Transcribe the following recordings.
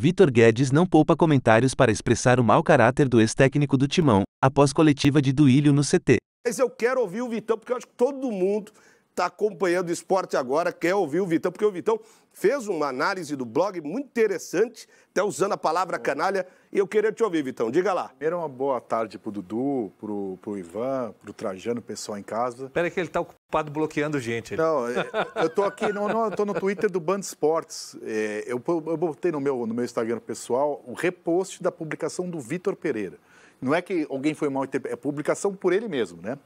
Vitor Guedes não poupa comentários para expressar o mau caráter do ex-técnico do Timão, após coletiva de Duílio no CT. Mas eu quero ouvir o Vitão, porque eu acho que todo mundo está acompanhando o esporte agora, quer ouvir o Vitão, porque o Vitão fez uma análise do blog muito interessante, até usando a palavra canalha, e eu queria te ouvir, Vitão. Diga lá. Primeiro, uma boa tarde pro Dudu, pro Ivan, pro Trajano, o pessoal em casa. Espera que ele tá ocupado bloqueando gente. Não, eu tô aqui, eu tô no Twitter do Band Esportes. Eu botei no meu Instagram pessoal o repost da publicação do Vitor Pereira. Não é que alguém foi mal interpretado, é publicação por ele mesmo, né?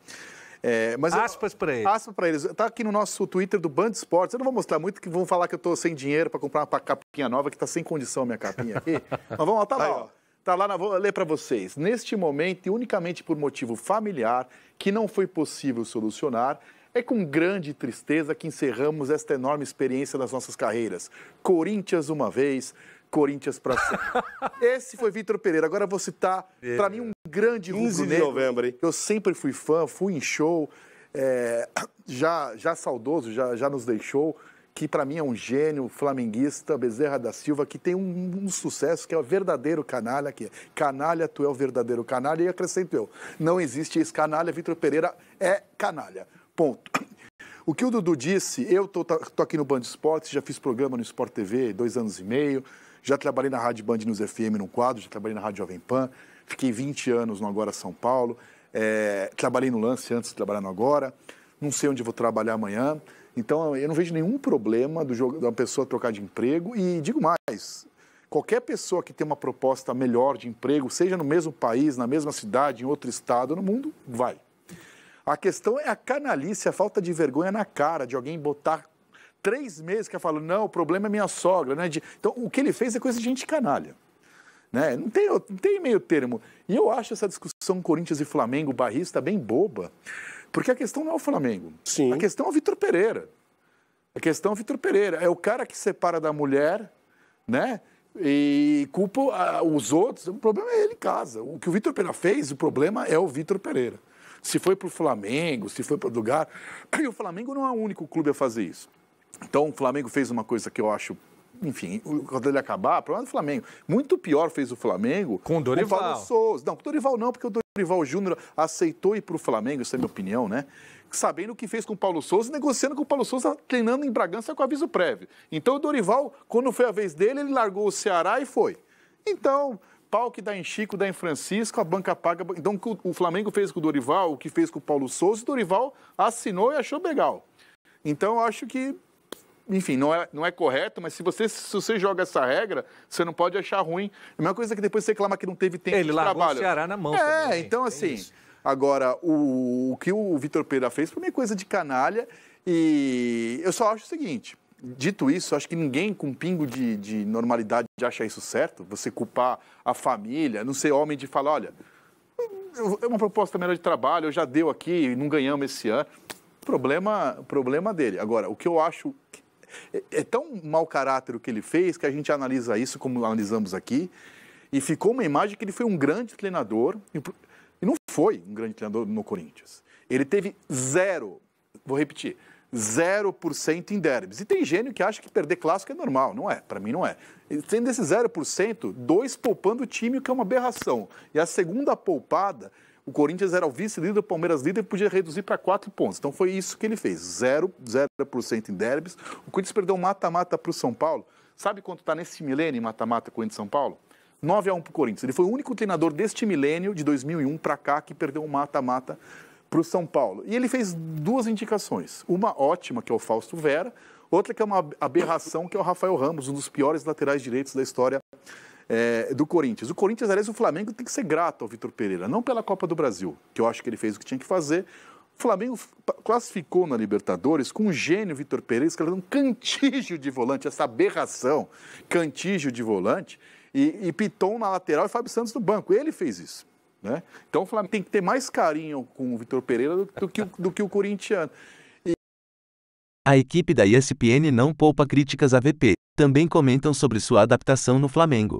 Mas aspas para ele. Aspas para eles. Tá aqui no nosso Twitter do Band Esportes. Eu não vou mostrar muito, que vão falar que eu tô sem dinheiro para comprar uma capinha nova, que tá sem condição a minha capinha aqui. Mas vamos lá, tá lá, ó. Tá lá, vou ler para vocês. Neste momento, e unicamente por motivo familiar, que não foi possível solucionar, é com grande tristeza que encerramos esta enorme experiência das nossas carreiras. Corinthians uma vez, Corinthians para sempre. Esse foi Vitor Pereira. Agora vou citar, para mim, um grande 15 de novembro, hein? Eu sempre fui fã, fui em show, já saudoso, já nos deixou, que para mim é um gênio flamenguista, Bezerra da Silva, que tem um sucesso que é o verdadeiro canalha, que é canalha, tu é o verdadeiro canalha, e acrescento eu, não existe esse canalha, Vitor Pereira é canalha, ponto. O que o Dudu disse, eu tô aqui no Band Esportes, já fiz programa no Sport TV 2 anos e meio, já trabalhei na Rádio Band News FM num quadro, já trabalhei na Rádio Jovem Pan, fiquei 20 anos no Agora São Paulo, trabalhei no Lance antes de trabalhar no Agora, não sei onde vou trabalhar amanhã, então eu não vejo nenhum problema da pessoa trocar de emprego e digo mais, qualquer pessoa que tem uma proposta melhor de emprego, seja no mesmo país, na mesma cidade, em outro estado, no mundo, vai. A questão é a canalice, a falta de vergonha na cara de alguém botar 3 meses que fala, não, o problema é minha sogra, né? Então, o que ele fez é coisa de gente canalha. Né? Não tem meio termo. E eu acho essa discussão Corinthians e Flamengo barrista bem boba, porque a questão não é o Flamengo. Sim. A questão é o Vitor Pereira. A questão é o Vitor Pereira. É o cara que separa da mulher, né? E culpa os outros. O problema é ele em casa. O que o Vitor Pereira fez, o problema é o Vitor Pereira. Se foi para o Flamengo, se foi para outro lugar. E o Flamengo não é o único clube a fazer isso. Então, o Flamengo fez uma coisa que eu acho, enfim, quando ele acabar, o problema do Flamengo. Muito pior fez o Flamengo com o Dorival. Com o Paulo Souza. Não, com o Dorival não, porque o Dorival Júnior aceitou ir para o Flamengo, essa é a minha opinião, né? Sabendo o que fez com o Paulo Souza, negociando com o Paulo Souza, treinando em Bragança com aviso prévio. Então, o Dorival, quando foi a vez dele, ele largou o Ceará e foi. Então, pau que dá em Chico, dá em Francisco, a banca paga. Então, o Flamengo fez com o Dorival, o que fez com o Paulo Souza, o Dorival assinou e achou legal. Então, eu acho que, enfim, não é correto, mas se você joga essa regra, você não pode achar ruim. A mesma coisa que depois você reclama que não teve tempo de trabalho. Ele largou o Ceará na mão. Também, então assim, agora, o que o Vitor Pereira fez foi uma coisa de canalha e eu só acho o seguinte, dito isso, acho que ninguém com um pingo de normalidade acha isso certo, você culpar a família, não ser homem de falar, olha, é uma proposta melhor de trabalho, eu já deu aqui, não ganhamos esse ano. Problema dele. Agora, o que eu acho é tão mau caráter o que ele fez que a gente analisa isso como analisamos aqui e ficou uma imagem que ele foi um grande treinador e não foi um grande treinador no Corinthians. Ele teve 0% em derbys. E tem gênio que acha que perder clássico é normal. Não é, para mim não é. Tendo esse 0%, 2 poupando o time, o que é uma aberração. E a segunda poupada, o Corinthians era o vice-líder, o Palmeiras líder, podia reduzir para 4 pontos. Então foi isso que ele fez, 0% em derbys. O Corinthians perdeu um mata-mata para o São Paulo. Sabe quanto está nesse milênio em mata-mata Corinthians e São Paulo? 9-1 para o Corinthians. Ele foi o único treinador deste milênio, de 2001 para cá, que perdeu um mata-mata para o São Paulo. E ele fez 2 indicações. Uma ótima, que é o Fausto Vera. Outra que é uma aberração, que é o Rafael Ramos, um dos piores laterais direitos da história do Corinthians. O Corinthians, aliás, o Flamengo tem que ser grato ao Vitor Pereira, não pela Copa do Brasil, que eu acho que ele fez o que tinha que fazer. O Flamengo classificou na Libertadores com o gênio Vitor Pereira, escrevendo um cantígio de volante, essa aberração, cantígio de volante, e Piton na lateral e Fábio Santos no banco. Ele fez isso. Né? Então o Flamengo tem que ter mais carinho com o Vitor Pereira do que o corintiano. A equipe da ESPN não poupa críticas a VP. Também comentam sobre sua adaptação no Flamengo.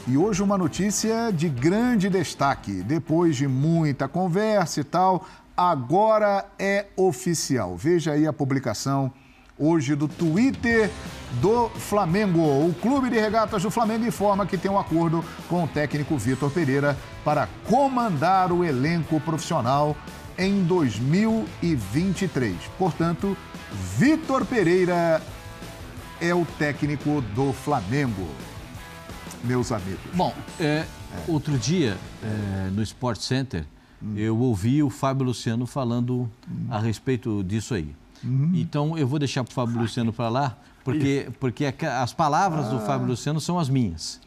E hoje uma notícia de grande destaque. Depois de muita conversa e tal, agora é oficial. Veja aí a publicação hoje do Twitter do Flamengo. O Clube de Regatas do Flamengo informa que tem um acordo com o técnico Vitor Pereira para comandar o elenco profissional em 2023. Portanto, Vitor Pereira é o técnico do Flamengo, meus amigos. Bom, outro dia, no Sport Center, eu ouvi o Fábio Luciano falando a respeito disso aí. Então, eu vou deixar para o Fábio Luciano para lá, porque as palavras do Fábio Luciano são as minhas.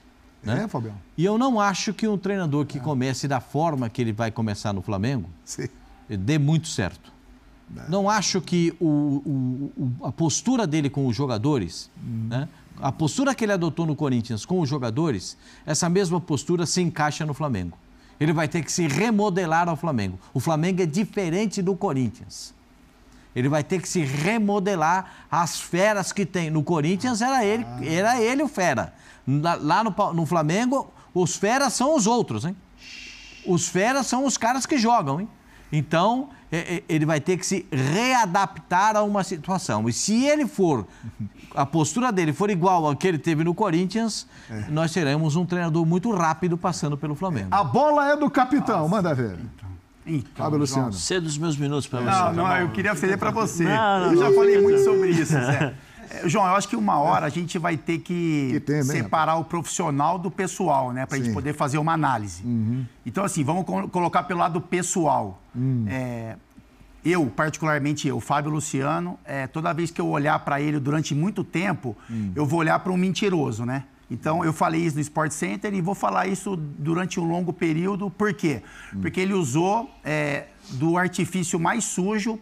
Né? Fabião? E eu não acho que um treinador que comece da forma que ele vai começar no Flamengo dê muito certo. Não acho que a postura dele com os jogadores, né? A postura que ele adotou no Corinthians com os jogadores, essa mesma postura se encaixa no Flamengo. Ele vai ter que se remodelar ao Flamengo. O Flamengo é diferente do Corinthians. Ele vai ter que se remodelar. As feras que tem no Corinthians, era ele o fera. Lá no Flamengo, os feras são os outros, hein? Os feras são os caras que jogam, hein? Então, ele vai ter que se readaptar a uma situação. E se a postura dele for igual ao que ele teve no Corinthians, nós teremos um treinador muito rápido passando pelo Flamengo. A bola é do capitão, manda ver. Então, Fábio Luciano. Cedo os meus minutos para você. Não, eu queria ceder para você. Eu já falei muito sobre isso, Zé. João, eu acho que uma hora a gente vai ter que separar o profissional do pessoal, né? Para a gente poder fazer uma análise. Então, assim, vamos colocar pelo lado pessoal. Particularmente Fábio Luciano, toda vez que eu olhar para ele durante muito tempo, eu vou olhar para um mentiroso, né? Então, eu falei isso no Sport Center e vou falar isso durante um longo período. Por quê? Porque ele usou do artifício mais sujo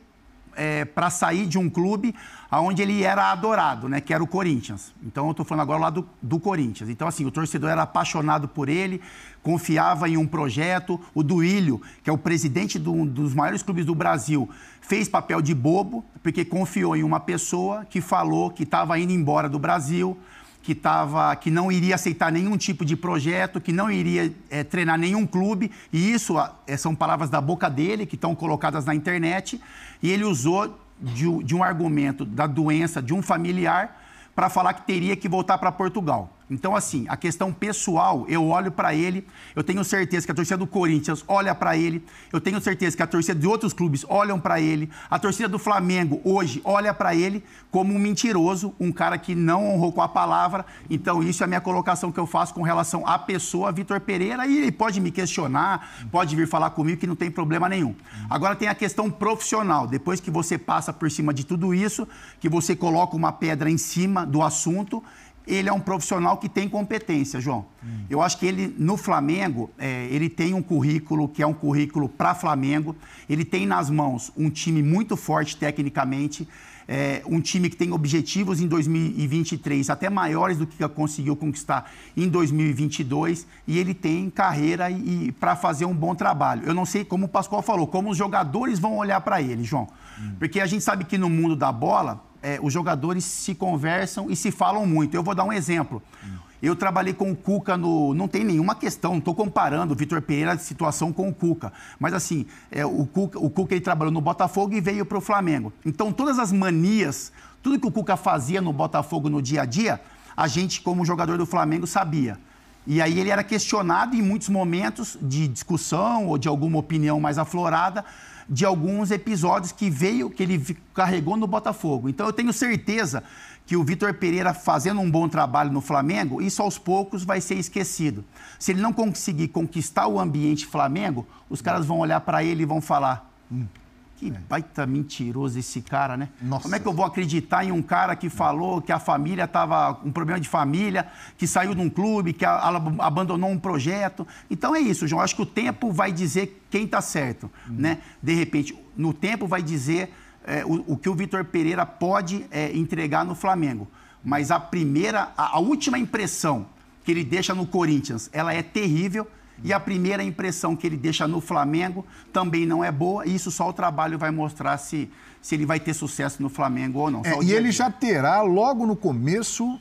para sair de um clube onde ele era adorado, né, que era o Corinthians. Então, eu estou falando agora lá do Corinthians. Então, assim, o torcedor era apaixonado por ele, confiava em um projeto. O Duílio, que é o presidente dos maiores clubes do Brasil, fez papel de bobo, porque confiou em uma pessoa que falou que estava indo embora do Brasil, que não iria aceitar nenhum tipo de projeto, que não iria treinar nenhum clube. E isso são palavras da boca dele, que estão colocadas na internet. E ele usou de um argumento da doença de um familiar para falar que teria que voltar para Portugal. Então, assim, a questão pessoal, eu olho para ele, eu tenho certeza que a torcida do Corinthians olha para ele, eu tenho certeza que a torcida de outros clubes olham para ele, a torcida do Flamengo hoje olha para ele como um mentiroso, um cara que não honrou com a palavra. Então, isso é a minha colocação que eu faço com relação à pessoa Vitor Pereira, e ele pode me questionar, pode vir falar comigo que não tem problema nenhum. Agora tem a questão profissional, depois que você passa por cima de tudo isso, que você coloca uma pedra em cima do assunto, ele é um profissional que tem competência, João. Eu acho que ele, no Flamengo, ele tem um currículo que é um currículo para Flamengo. Ele tem nas mãos um time muito forte tecnicamente, um time que tem objetivos em 2023 até maiores do que conseguiu conquistar em 2022. E ele tem carreira para fazer um bom trabalho. Eu não sei, como o Pascoal falou, como os jogadores vão olhar para ele, João. Porque a gente sabe que no mundo da bola, os jogadores se conversam e se falam muito. Eu vou dar um exemplo. Eu trabalhei com o Cuca não tem nenhuma questão, não estou comparando o Vitor Pereira de situação com o Cuca. Mas assim, o Cuca ele trabalhou no Botafogo e veio para o Flamengo. Então, todas as manias, tudo que o Cuca fazia no Botafogo no dia a dia, a gente, como jogador do Flamengo, sabia. E aí ele era questionado em muitos momentos de discussão ou de alguma opinião mais aflorada, de alguns episódios que ele carregou no Botafogo. Então, eu tenho certeza que o Vitor Pereira, fazendo um bom trabalho no Flamengo, isso aos poucos vai ser esquecido. Se ele não conseguir conquistar o ambiente Flamengo, os caras vão olhar para ele e vão falar: que baita mentiroso esse cara, né? Nossa. Como é que eu vou acreditar em um cara que falou que a família estava com um problema de família, que saiu de um clube, que abandonou um projeto? Então é isso, João. Acho que o tempo vai dizer quem está certo, né? De repente, no tempo vai dizer o que o Vitor Pereira pode entregar no Flamengo. Mas a última impressão que ele deixa no Corinthians, ela é terrível. E a primeira impressão que ele deixa no Flamengo também não é boa. E isso só o trabalho vai mostrar se ele vai ter sucesso no Flamengo ou não. E ele já terá, logo no começo,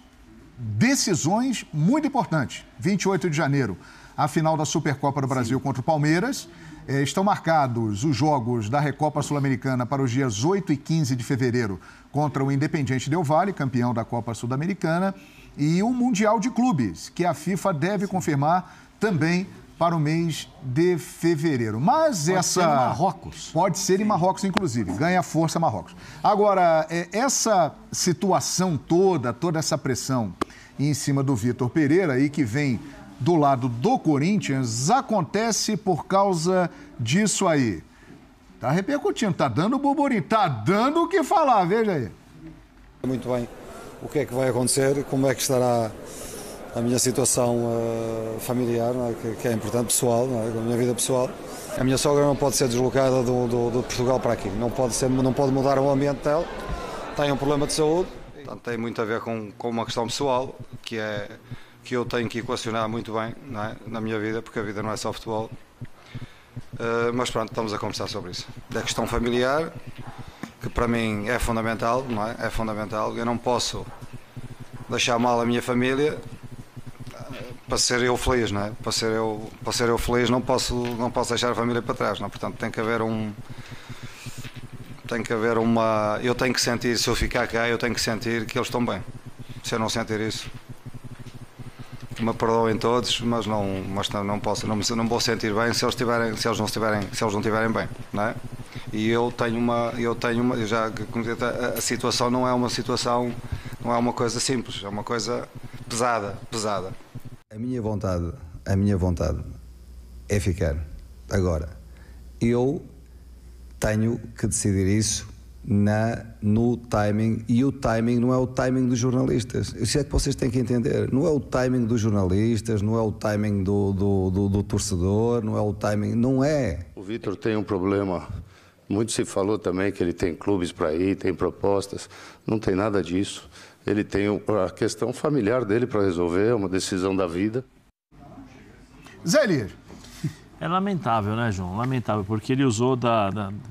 decisões muito importantes. 28 de janeiro, a final da Supercopa do Brasil contra o Palmeiras. Estão marcados os jogos da Recopa Sul-Americana para os dias 8 e 15 de fevereiro contra o Independiente Del Valle, campeão da Copa Sul-Americana, e o Mundial de Clubes, que a FIFA deve confirmar também para o mês de fevereiro. Mas pode ser em Marrocos. Pode ser em Marrocos, inclusive. Ganha força Marrocos. Agora, essa situação toda essa pressão em cima do Vitor Pereira aí que vem do lado do Corinthians, acontece por causa disso aí. Tá repercutindo, tá dando burburinho, tá dando o que falar, veja aí. Muito bem. O que é que vai acontecer, como é que estará a minha situação familiar, não é? Que é importante, pessoal, não é? A minha vida pessoal. A minha sogra não pode ser deslocada de Portugal para aqui, não pode mudar o ambiente dela, tem um problema de saúde. Portanto, tem muito a ver com uma questão pessoal, que eu tenho que equacionar muito bem, não é? Na minha vida, porque a vida não é só futebol. Mas pronto, estamos a conversar sobre isso. Da questão familiar, que para mim é fundamental, não é? É fundamental. Eu não posso deixar mal a minha família para ser eu feliz, não é? Para ser eu feliz não posso deixar a família para trás, não é? Portanto, tem que haver uma... Eu tenho que sentir, se eu ficar cá, eu tenho que sentir que eles estão bem. Se eu não sentir isso, que me perdoem todos, mas não vou sentir bem se eles não estiverem bem, não é? E a situação não é uma coisa simples, é uma coisa pesada. A minha vontade é ficar. Agora, eu tenho que decidir isso no timing, e o timing não é o timing dos jornalistas. Isso é que vocês têm que entender. Não é o timing dos jornalistas, não é o timing do torcedor, não é o timing, não é. O Vitor tem um problema, muito se falou também que ele tem clubes para ir, tem propostas, não tem nada disso. Ele tem a questão familiar dele para resolver, é uma decisão da vida. Zé Elias. É lamentável, né, João? Lamentável, porque ele usou de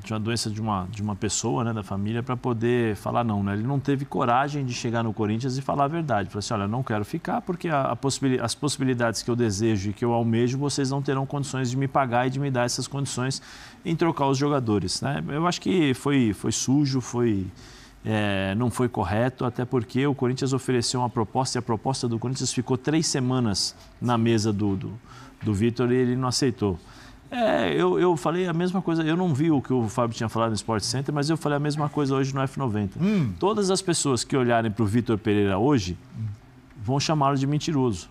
uma doença de uma pessoa, né, da família, para poder falar não, né? Ele não teve coragem de chegar no Corinthians e falar a verdade. Falou assim, olha, não quero ficar porque as possibilidades que eu desejo e que eu almejo, vocês não terão condições de me pagar e de me dar essas condições em trocar os jogadores, né? Eu acho que foi sujo, não foi correto, até porque o Corinthians ofereceu uma proposta e a proposta do Corinthians ficou 3 semanas na mesa do Vitor e ele não aceitou. Eu falei a mesma coisa, eu não vi o que o Fábio tinha falado no Sport Center, mas eu falei a mesma coisa hoje no F90. Todas as pessoas que olharem para o Vitor Pereira hoje vão chamá-lo de mentiroso.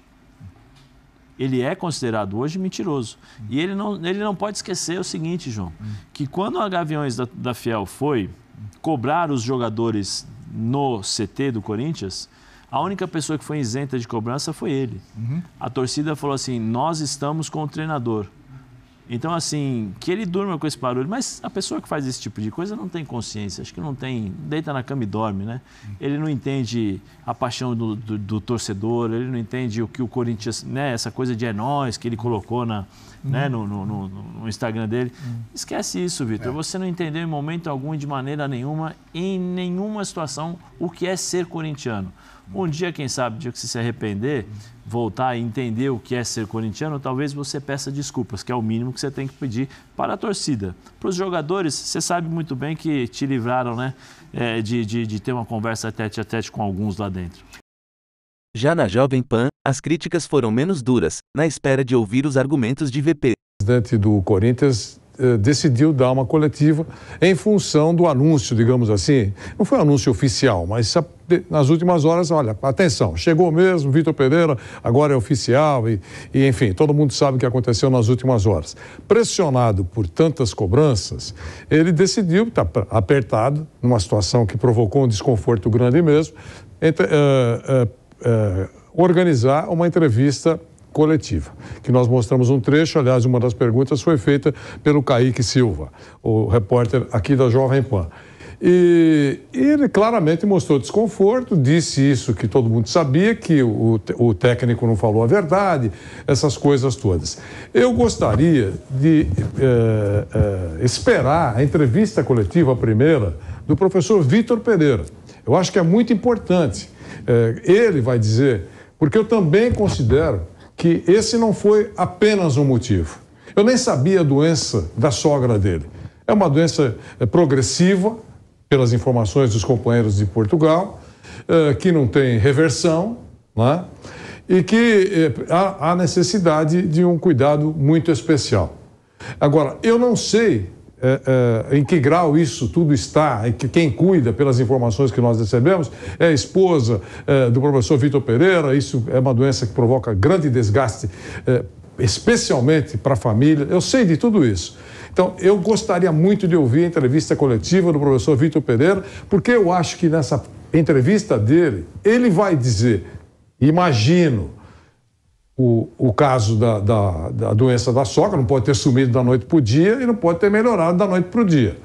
Ele é considerado hoje mentiroso. E ele não pode esquecer o seguinte, João, que quando a Gaviões da Fiel foi cobrar os jogadores no CT do Corinthians, a única pessoa que foi isenta de cobrança foi ele. A torcida falou assim, nós estamos com o treinador. Então, assim, que ele durma com esse barulho. Mas a pessoa que faz esse tipo de coisa não tem consciência. Acho que não tem... Deita na cama e dorme, né? Ele não entende a paixão do torcedor. Ele não entende o que o Corinthians... né? Essa coisa de é nóis que ele colocou né? no Instagram dele. Esquece isso, Vitor. Você não entendeu em momento algum e de maneira nenhuma, em nenhuma situação, o que é ser corintiano. Um dia, quem sabe, dia que você se arrepender, voltar e entender o que é ser corintiano, talvez você peça desculpas, que é o mínimo que você tem que pedir para a torcida. Para os jogadores, você sabe muito bem que te livraram, né, de ter uma conversa tete a tete com alguns lá dentro. Já na Jovem Pan, as críticas foram menos duras, na espera de ouvir os argumentos de VP. O presidente do Corinthians decidiu dar uma coletiva em função do anúncio, digamos assim. Não foi um anúncio oficial, mas nas últimas horas, olha, atenção, chegou mesmo, Vitor Pereira, agora é oficial e enfim, todo mundo sabe o que aconteceu nas últimas horas. Pressionado por tantas cobranças, ele decidiu, está apertado, numa situação que provocou um desconforto grande mesmo, organizar uma entrevista coletiva, que nós mostramos um trecho. Aliás, uma das perguntas foi feita pelo Kaique Silva, o repórter aqui da Jovem Pan. E ele claramente mostrou desconforto, disse isso que todo mundo sabia, que o técnico não falou a verdade, essas coisas todas. Eu gostaria de esperar a entrevista coletiva primeira do professor Vitor Pereira. Eu acho que é muito importante. Ele vai dizer, porque eu também considero que esse não foi apenas um motivo. Eu nem sabia a doença da sogra dele. É uma doença progressiva, pelas informações dos companheiros de Portugal, que não tem reversão, né? E que há necessidade de um cuidado muito especial. Agora, eu não sei em que grau isso tudo está, quem cuida, pelas informações que nós recebemos, é a esposa do professor Vitor Pereira. Isso é uma doença que provoca grande desgaste, especialmente para a família. Eu sei de tudo isso. Então, eu gostaria muito de ouvir a entrevista coletiva do professor Vitor Pereira, porque eu acho que nessa entrevista dele, ele vai dizer, imagino, o caso da doença da sogra, não pode ter sumido da noite para o dia e não pode ter melhorado da noite para o dia.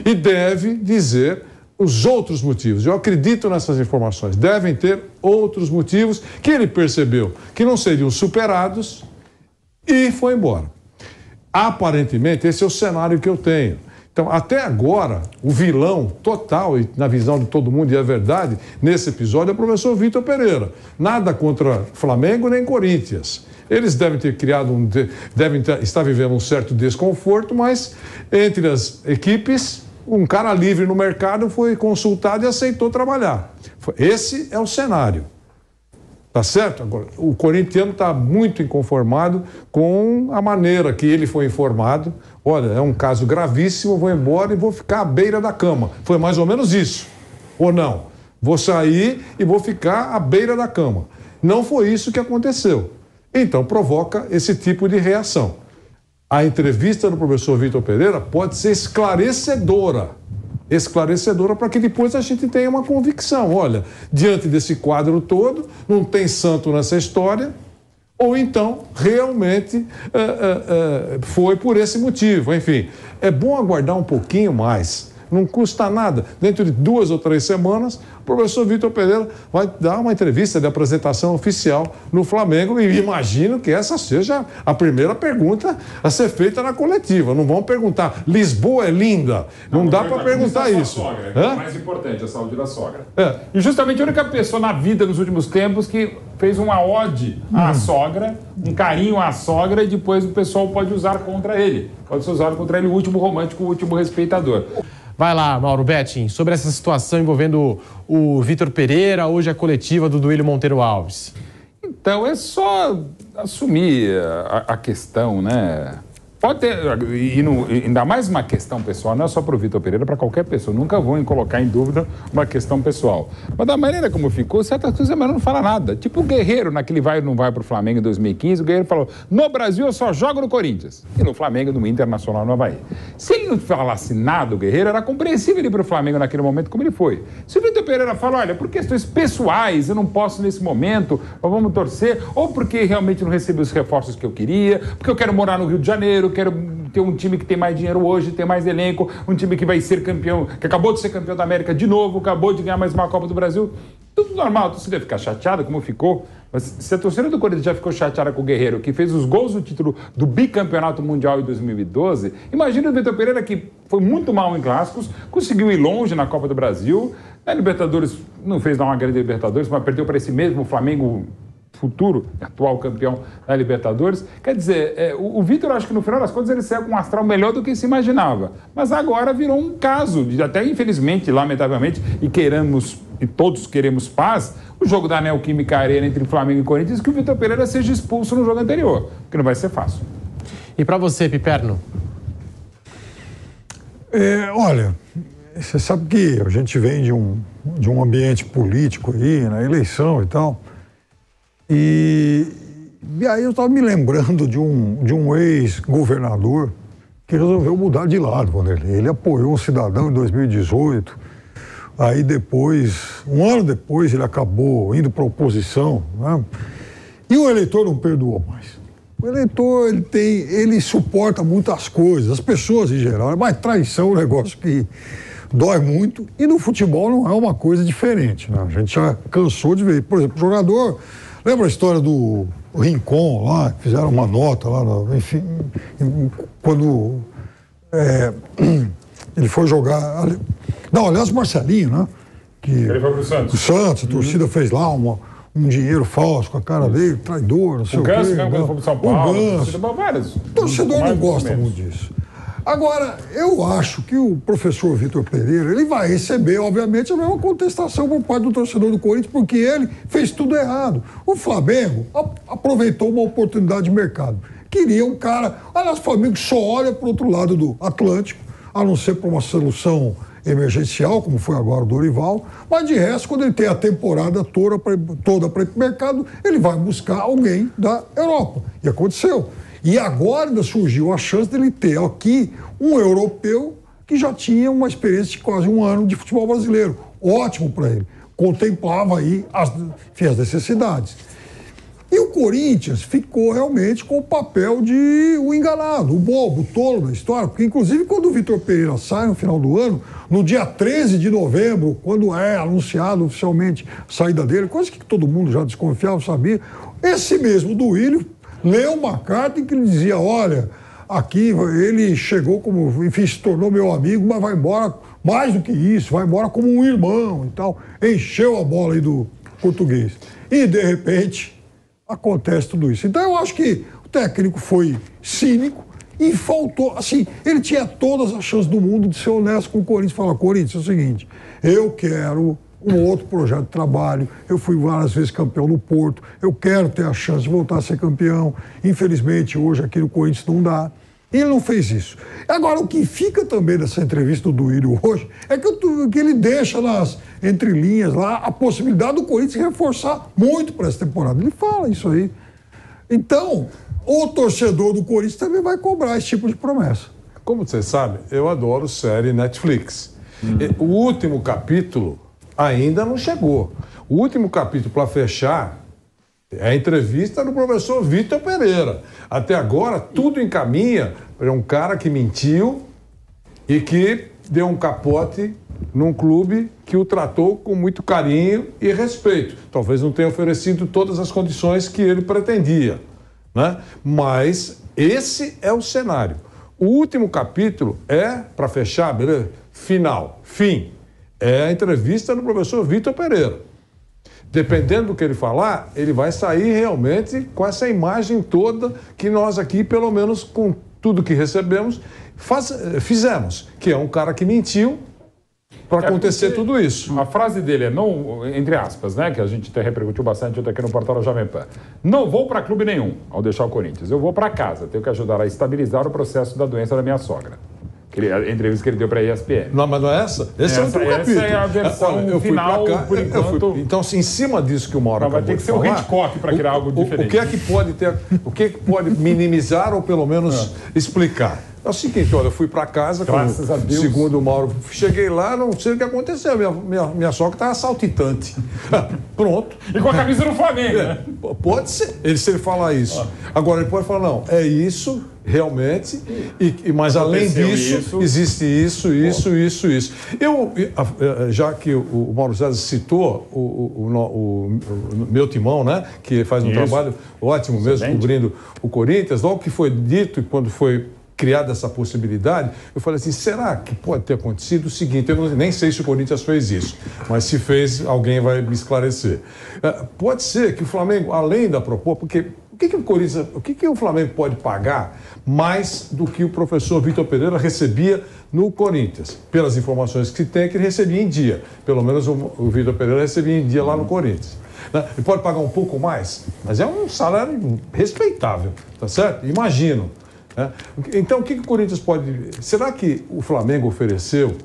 E deve dizer os outros motivos. Eu acredito nessas informações. Devem ter outros motivos que ele percebeu que não seriam superados e foi embora. Aparentemente, esse é o cenário que eu tenho. Então, até agora, o vilão total, e na visão de todo mundo, e é verdade, nesse episódio, é o professor Vitor Pereira. Nada contra Flamengo nem Corinthians. Eles devem ter criado estar vivendo um certo desconforto, mas entre as equipes, um cara livre no mercado foi consultado e aceitou trabalhar. Esse é o cenário. Tá certo? Agora, o corintiano está muito inconformado com a maneira que ele foi informado. Olha, é um caso gravíssimo, eu vou embora e vou ficar à beira da cama. Foi mais ou menos isso, ou não? Vou sair e vou ficar à beira da cama. Não foi isso que aconteceu. Então, provoca esse tipo de reação. A entrevista do professor Vitor Pereira pode ser esclarecedora para que depois a gente tenha uma convicção. Olha, diante desse quadro todo, não tem santo nessa história, ou então realmente foi por esse motivo. Enfim, é bom aguardar um pouquinho mais. Não custa nada. Dentro de 2 ou 3 semanas, o professor Vitor Pereira vai dar uma entrevista de apresentação oficial no Flamengo e imagino que essa seja a primeira pergunta a ser feita na coletiva. Não vão perguntar, Lisboa é linda? Não dá para perguntar isso. Sogra, é o mais importante, a saúde da sogra. E justamente a única pessoa na vida nos últimos tempos que fez uma ode à sogra, um carinho à sogra, e depois o pessoal pode usar contra ele. Pode ser usado contra ele o último romântico, o último respeitador. Vai lá, Mauro Betting, sobre essa situação envolvendo o Vitor Pereira, hoje a coletiva do Duílio Monteiro Alves. Então, é só assumir a questão, né? Pode ter, ainda mais uma questão pessoal, não é só para o Vitor Pereira, para qualquer pessoa. Nunca vou colocar em dúvida uma questão pessoal. Mas da maneira como ficou, certas coisas mas não fala nada. Tipo o Guerreiro, naquele vai ou não vai para o Flamengo em 2015, o Guerreiro falou, no Brasil eu só jogo no Corinthians. E no Flamengo, no Internacional, no Avaí. Se ele não falasse nada, o Guerreiro, era compreensível ele ir para o Flamengo naquele momento como ele foi. Se o Vitor Pereira fala, olha, por questões pessoais, eu não posso nesse momento, mas vamos torcer, ou porque realmente não recebi os reforços que eu queria, porque eu quero morar no Rio de Janeiro, quero ter um time que tem mais dinheiro hoje, tem mais elenco, um time que vai ser campeão, que acabou de ser campeão da América de novo, acabou de ganhar mais uma Copa do Brasil. Tudo normal, a torcida ficar chateada, como ficou. Mas se a torcida do Corinthians já ficou chateada com o Guerreiro, que fez os gols do título do bicampeonato mundial em 2012, imagina o Vitor Pereira, que foi muito mal em clássicos, conseguiu ir longe na Copa do Brasil, na Libertadores, não fez uma grande Libertadores, mas perdeu para esse mesmo Flamengo futuro, atual campeão da Libertadores. Quer dizer, o Vitor, acho que no final das contas ele saiu com um astral melhor do que se imaginava. Mas agora virou um caso, até infelizmente, lamentavelmente, e todos queremos paz, o jogo da Neoquímica Arena entre Flamengo e Corinthians, que o Vitor Pereira seja expulso no jogo anterior, que não vai ser fácil. E para você, Piperno? Olha, você sabe que a gente vem de um ambiente político aí, na eleição e tal. E aí eu estava me lembrando de um ex-governador que resolveu mudar de lado, Vanderlei. Ele apoiou um cidadão em 2018, aí depois, um ano depois, ele acabou indo para a oposição, né? E o eleitor não perdoou mais. O eleitor, ele suporta muitas coisas, as pessoas em geral, mas traição é um negócio que dói muito, e no futebol não é uma coisa diferente, né? A gente já cansou de ver, por exemplo, o jogador... Lembra a história do Rincon lá, que fizeram uma nota lá, enfim, quando ele foi jogar... Não, aliás, o Marcelinho, né? Que, ele foi pro Santos. O Santos, a torcida fez lá um dinheiro falso com a cara dele, traidor, não sei o quê. O Ganso mesmo, quando foi para São Paulo, vários. O torcedor não gosta muito disso. Agora, eu acho que o professor Vitor Pereira, ele vai receber, obviamente, a mesma contestação por parte do torcedor do Corinthians, porque ele fez tudo errado. O Flamengo aproveitou uma oportunidade de mercado. Queria um cara... Aliás, o Flamengo só olha para o outro lado do Atlântico, a não ser para uma solução emergencial, como foi agora o Dorival, mas de resto, quando ele tem a temporada toda para ir para o mercado, ele vai buscar alguém da Europa. E aconteceu. E agora ainda surgiu a chance dele ter aqui um europeu que já tinha uma experiência de quase um ano de futebol brasileiro. Ótimo para ele. Contemplava aí as necessidades. E o Corinthians ficou realmente com o papel de o enganado, o bobo, o tolo da história, porque inclusive quando o Vitor Pereira sai no final do ano, no dia 13 de novembro, quando é anunciado oficialmente a saída dele, coisa que todo mundo já desconfiava, sabia, esse mesmo Duílio leu uma carta em que ele dizia, olha, aqui ele chegou como, enfim, se tornou meu amigo, mas vai embora mais do que isso, vai embora como um irmão e tal. Encheu a bola aí do português. E, de repente, acontece tudo isso. Então, eu acho que o técnico foi cínico e faltou, assim, ele tinha todas as chances do mundo de ser honesto com o Corinthians e falar, Corinthians, é o seguinte, eu quero um outro projeto de trabalho, eu fui várias vezes campeão no Porto, eu quero ter a chance de voltar a ser campeão, infelizmente hoje aqui no Corinthians não dá. E ele não fez isso. Agora, o que fica também dessa entrevista do Duílio hoje é que ele deixa nas entrelinhas lá a possibilidade do Corinthians reforçar muito para essa temporada. Ele fala isso aí. Então, o torcedor do Corinthians também vai cobrar esse tipo de promessa. Como você sabe, eu adoro série Netflix. O último capítulo ainda não chegou. O último capítulo para fechar é a entrevista do professor Vitor Pereira. Até agora, tudo encaminha para um cara que mentiu e que deu um capote num clube que o tratou com muito carinho e respeito. Talvez não tenha oferecido todas as condições que ele pretendia, né? Mas esse é o cenário. O último capítulo é, para fechar, beleza? Fim. É a entrevista do professor Vitor Pereira. Dependendo do que ele falar, ele vai sair realmente com essa imagem toda que nós aqui, pelo menos com tudo que recebemos, fizemos. Que é um cara que mentiu para acontecer tudo isso. A frase dele é, não, entre aspas, né, que a gente até repercutiu bastante aqui no portal da Jovem Pan. Não vou para clube nenhum ao deixar o Corinthians. Eu vou para casa. Tenho que ajudar a estabilizar o processo da doença da minha sogra. A entrevista que ele deu para a ESPN. Não, mas não é essa? Esse é outro capítulo. Essa é a versão final, por enquanto. Então, em cima disso que o Mauro acabou de falar... Vai ter que ser um Hitchcock para criar algo diferente. O que é que pode ter... O que é que pode minimizar ou pelo menos explicar? É o seguinte, olha, eu fui para casa, graças a Deus. Segundo o Mauro, cheguei lá, não sei o que aconteceu, minha sogra estava saltitante. Pronto. E com a camisa do Flamengo, né? Pode ser, se ele falar isso. Agora, ele pode falar, não, é isso, realmente, mas além disso, existe isso. Eu, já que o Mauro César citou o meu timão, né, que faz um trabalho ótimo mesmo, cobrindo o Corinthians, logo que foi dito e quando foi criada essa possibilidade, eu falei assim, será que pode ter acontecido o seguinte, eu nem sei se o Corinthians fez isso, mas se fez, alguém vai me esclarecer. Pode ser que o Flamengo, além da proposta, porque o que o Flamengo pode pagar mais do que o professor Vitor Pereira recebia no Corinthians? Pelas informações que tem, que ele recebia em dia. Pelo menos o Vitor Pereira recebia em dia lá no Corinthians. Ele pode pagar um pouco mais, mas é um salário respeitável, tá certo? Imagino. Então, o que o Corinthians pode... Será que o Flamengo ofereceu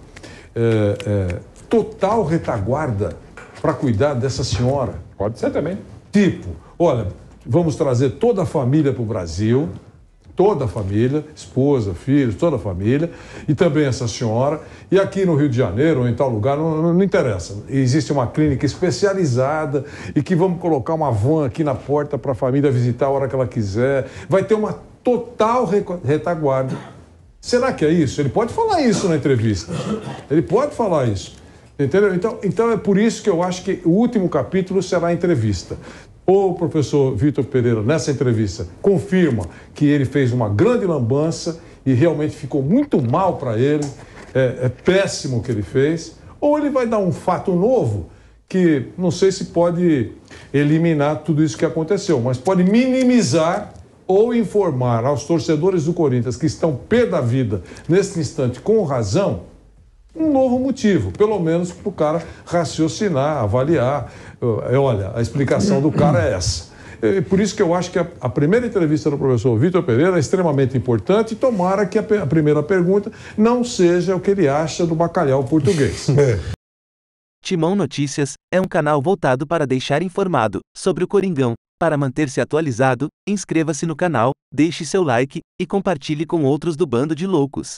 total retaguarda para cuidar dessa senhora? Pode ser também. Tipo, olha, vamos trazer toda a família para o Brasil, toda a família, esposa, filhos, toda a família, e também essa senhora. E aqui no Rio de Janeiro, ou em tal lugar, não interessa. Existe uma clínica especializada e que vamos colocar uma van aqui na porta para a família visitar a hora que ela quiser. Vai ter uma total retaguarda. Será que é isso? Ele pode falar isso na entrevista. Ele pode falar isso. Entendeu? Então é por isso que eu acho que o último capítulo será a entrevista. O professor Vitor Pereira, nessa entrevista, confirma que ele fez uma grande lambança e realmente ficou muito mal para ele. É péssimo o que ele fez. Ou ele vai dar um fato novo que não sei se pode eliminar tudo isso que aconteceu, mas pode minimizar ou informar aos torcedores do Corinthians que estão pé da vida nesse instante com razão, um novo motivo, pelo menos para o cara raciocinar, avaliar. Olha, a explicação do cara é essa. Por isso que eu acho que a primeira entrevista do professor Vitor Pereira é extremamente importante e tomara que a primeira pergunta não seja o que ele acha do bacalhau português. Timão Notícias é um canal voltado para deixar informado sobre o Coringão. Para manter-se atualizado, inscreva-se no canal, deixe seu like e compartilhe com outros do Bando de Loucos.